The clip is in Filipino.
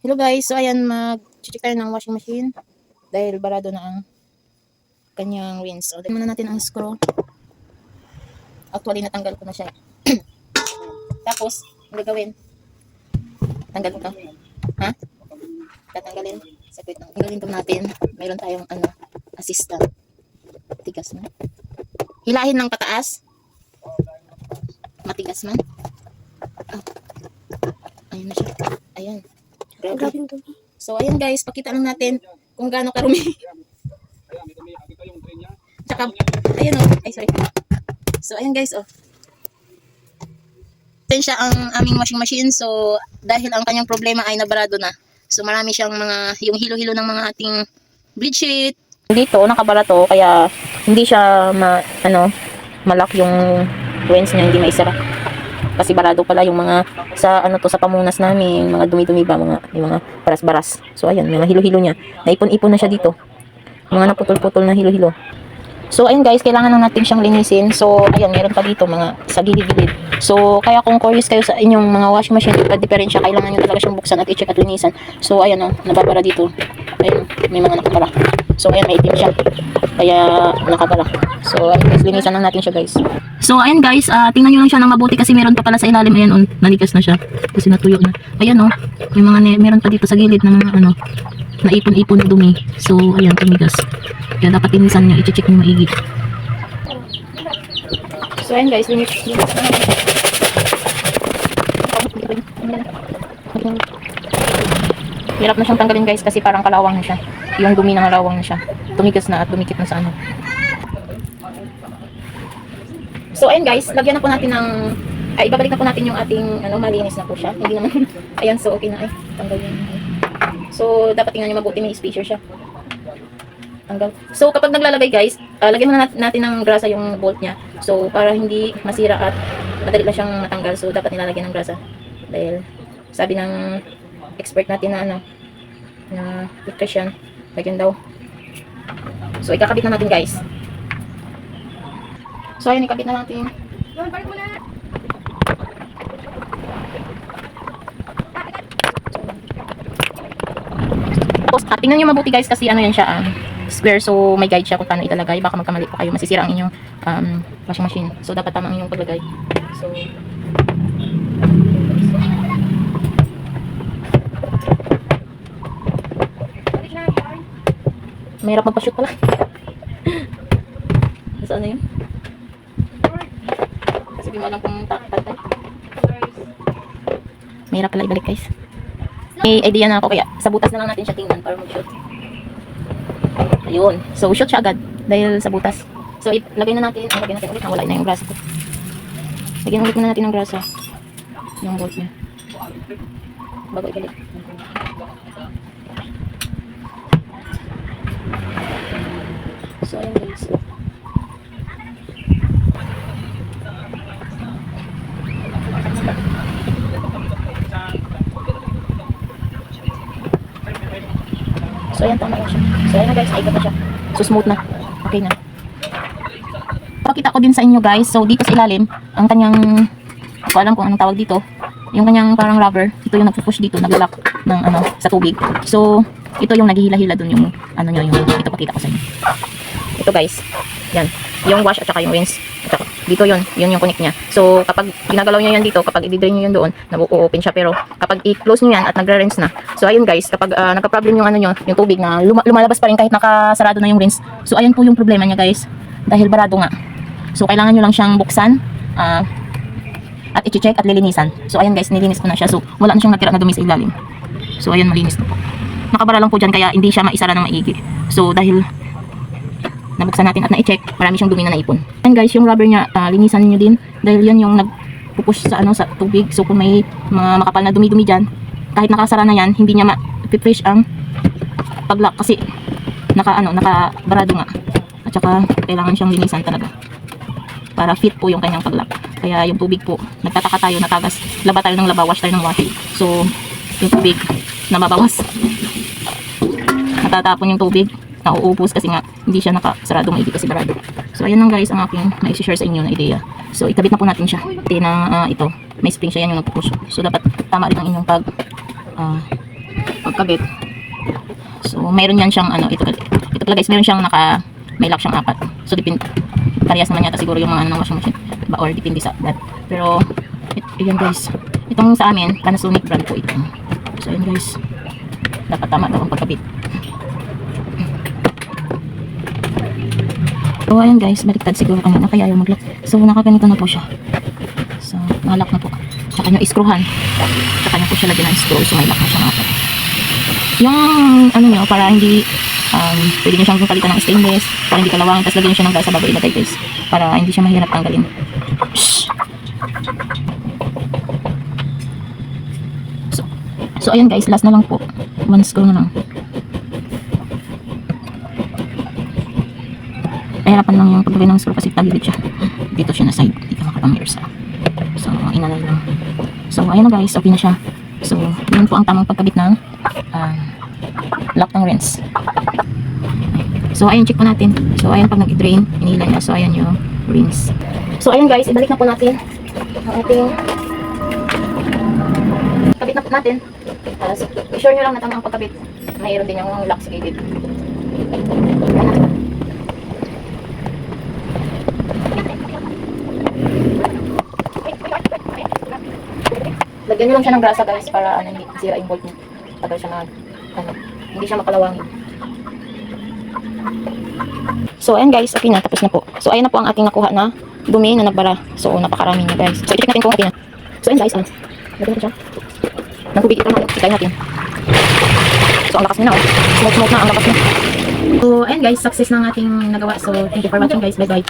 Hello guys, so ayan mag-check tayo ng washing machine dahil barado na ang kanyang rinse. So, muna natin ang screw. Actually, natanggal ko na siya. Tapos, ang gagawin, tanggal ko to. Ha? Tatanggalin. Saglit lang. Tanggalin to natin. Mayroon tayong assistant. Tigas na. Hilahin ng pataas. Matigas man. Ah. Ayun na siya. Ayan. Grabe. So, ayan guys, pakita lang natin kung gaano karumi. Tsaka, ayan o. Ay, sorry. So, ayan guys, oh. Ayan siya ang aming washing machine. So, dahil ang kanyang problema ay nabarado na. So, marami siyang yung hilo-hilo ng mga ating bleach sheet. Dito, nakabarato, kaya hindi siya malak yung rinse niya, hindi maisara. Kasi barado pala yung mga sa sa pamunas namin, mga dumi-dumi ba, yung mga baras-baras. So ayan, mga hilo-hilo niya. Naipon-ipon na siya dito. Mga naputol-putol na hilo-hilo. So ayun guys, kailangan lang natin siyang linisin. So ayan, meron pa dito mga sa gilid-gilid. So kaya kung curious kayo sa inyong mga washing machine, diferensya, kailangan niyo talaga siyang buksan at i-check at linisan. So ayan nababara dito. Ayun, may mga nakabara. So ayan, may itim siya. Kaya nakabara. So ayun guys, linisan lang natin siya guys. So ayan guys, tingnan niyo lang siya ng mabuti kasi meron pa pala sa ilalim. Ayan naligas na siya. Kasi natuyo na. Ayan may mga meron pa dito sa gilid ng mga naipon-ipon na dumi. So ayan, tumigas. Kaya dapat linisan niyo, i-check niyo maigi. So ayan guys, linis na natin. Hirap na siyang tanggalin guys kasi parang kalawang na siya. Yung dumi ng kalawang na siya. Tumigas na at dumikit na sa So ayan guys, lagyan na po natin ng ibabalik na po natin yung ating malinis na po siya. Hindi naman ayan, so okay na tanggalin. So dapat tingnan niyo mabuti, may spacer siya. Tanggal. So kapag naglalagay guys, lagyan muna natin ng grasa yung bolt niya. So para hindi masira at madali lang siyang matanggal. So dapat nilalagyan ng grasa. Dahil sabi ng expert natin na na electrician, lagyan daw. So ikakabit na natin guys. So ayun, ikabit na natin. Tapos tingnan nyo mabuti guys kasi yan siya square, so may guide siya kung paano ilalagay. Baka magkamali po kayo, masisira ang inyong washing machine. So dapat tama ang inyong paglagay. So mahirap magpa-shoot pala. Saan na yun? Kasi di mo alam kung tatay. Mahirap pala ibalik guys. May idea na ako, kaya sa butas na lang natin siya tingnan para mag-shoot. Ayun. So shoot siya agad dahil sa butas. So lagay na natin, lagay natin ulit. Wala na yung grasa ko. Lagyan ulit na natin ng grasa. Yung bolt niya. Bago ibalik. So ayun guys. So ayan, tama na siya. So ayan na guys, naikat na siya. So smooth na. Okay na. Pakita ko din sa inyo guys. So dito sa ilalim, ang kanyang, hindi ko alam kung anong tawag dito. Yung kanyang parang rubber, ito yung nagpupush dito, naglalak ng sa tubig. So ito yung naghihila-hila dun yung yung ito, pakita ko sa inyo. Ito guys. Yan. Yung wash at saka yung rinse. At saka dito yun yung connect niya. So kapag ginagalaw niyo yan dito, kapag i-drain niyo yun doon, nabu-open siya, pero kapag i-close niyo yan at nagre-rinse na. So ayun guys, kapag nagka-problem yung yung tubig na lumalabas pa rin kahit nakasarado na yung rinse. So ayun po yung problema niya guys, dahil barado nga. So kailangan niyo lang siyang buksan at i-check at lilinisan. So ayun guys, nilinis ko na siya. So wala na siyang natira na dumi sa ilalim. So ayun, malinis na po. Nakabara lang po dyan kaya hindi siya maisara ng maigi. So dahil nabuksan natin at na-check, marami siyang dumi na naipon. And guys, yung rubber niya, linisan niyo din dahil yan yung nagpupush sa sa tubig. So kung may mga makapal na dumi-dumi diyan, kahit nakasara na yan, hindi niya ma-fresh ang pag-lock kasi nakabarado nga. At saka kailangan siyang linisan talaga para fit po yung kanyang pag-lock. Kaya yung tubig po, nagtataka tayo, natagas, laba tayo ng laba, wash tayo ng wash. So yung tubig nababawas, natatapon yung tubig, nauubos kasi nga hindi siya nakasarado maigi kasi barado. So ayan lang guys ang aking mai-share sa inyo na ideya. So ikabit na po natin siya. Ito may spring siya, yan yung nagpupush. So dapat tama rin ang inyong pagkabit. So, mayroon yan siyang ano, ito pala guys, mayroon siyang may lock siyang 4. So, parehas naman yata siguro yung mga ano ng washing machine. Diba? Or depende sa that. Pero, ayan guys. Itong sa amin, Panasonic brand po ito. So, ayan guys. Dapat tama daw ang pagkabit. So, ayan guys. Baliktad siguro kanina. Kaya ayaw mag-lock. So, nakaganito na po siya. So, nalock na po. Tsaka yung iskruhan. Tsaka niya po siya lagyan ng screw. So, may lock na siya nga po. Yung ano nyo, para hindi pwede nyo siyang palitan ng stainless para hindi kalawangin, tapos lagyan nyo siya ng gas sa baba ilagay guys para hindi siya mahirap tanggalin. So ayan guys, last na lang po, 1 screw na lang. Mahirapan lang yung paglagay ng screw kasi tagilid siya dito siya na side, hindi ka makapamirsa. So inanay lang. So ayan na guys, okay na siya. So yun po ang tamang pagkabit ng lock ng rinse. So ayan, check po natin. So ayan, pag nag-drain, inila niya. So ayan yung rinse. So ayan guys, ibalik na po natin ang ating kabit na po natin. So, i-sure nyo lang na tama ang pagkabit. Mayroon din yung lock sa gilid. Lagyan nyo lang siya ng grasa guys para hindi sira yung bolt niya. Tagal siya na hindi siya makalawangin. So ayan guys, okay na, tapos na po. So ayan na po ang ating nakuha na dumi na nagbara. So napakarami niya guys. So i-check natin kung okay na. So ayan guys, lagyan natin siya ng tubig. Ito na, ikayin natin. So ang lakas niya na, smooth na ang lakas niya. So ayan guys, success na ang ating nagawa. So thank you for watching guys, bye bye.